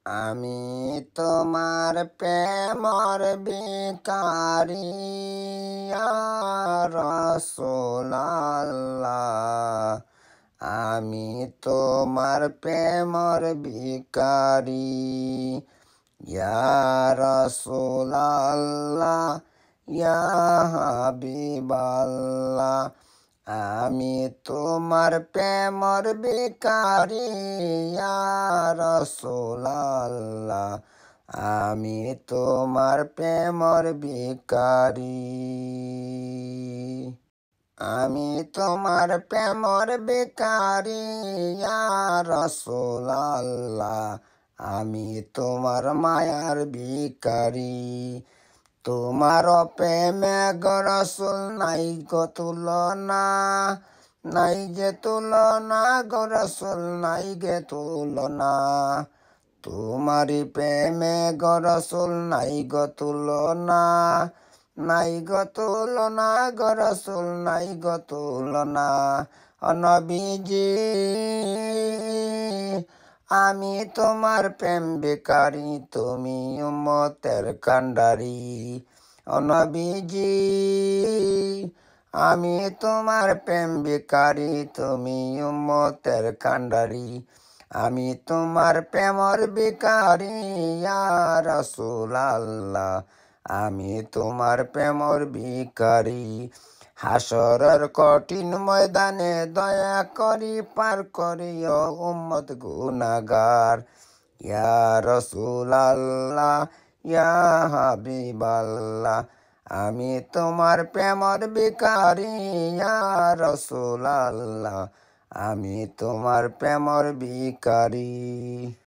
আমি তোমার প্রেমর ভিখারি ইয়া রাসূলুল্লাহ। আমি তোমার প্রেমর ভিখারি ইয়া রাসূলুল্লাহ, ইয়া হাবিবাল্লাহ। আমি তোমার প্রেমর ভিখারি ইয়া রাসূলুল্লাহ। আমি তোমার প্রেমর ভিখারি। আমি তোমার প্রেমর ভিখারি ইয়া রাসূলুল্লাহ। আমি তোমার মায়ার ভিখারি। তোমার প্রেমে গো রাসূল নাই গো তুলনা, নাই যে তুলনা গো রাসূল নাই গে তুলনা। তোমারি প্রেমে গো রাসূল নাই গো তুলনা, নাই গো তুলনা গো রাসূল নাই গো তুলনা। ও নবীজি আমি তোমার প্রেম ভিখারি, তুমি উম্মতের কান্ডারি। ও নবীজি আমি তোমার প্রেম ভিখারি, তুমি উম্মতের কান্ডারি। আমি তোমার প্রেমর ভিখারি ইয়া রাসূলুল্লাহ। আমি তোমার প্রেমর ভিখারি। হাসরের কঠিন ময়দানে দয়া করি পার করিও উম্মত গুনাহগার। ইয়া রাসূলুল্লাহ, ইয়া হাবিবাল্লাহ। আমি তোমার প্রেমর ভিখারি ইয়া রাসূলুল্লাহ। আমি তোমার প্রেমর ভিখারি।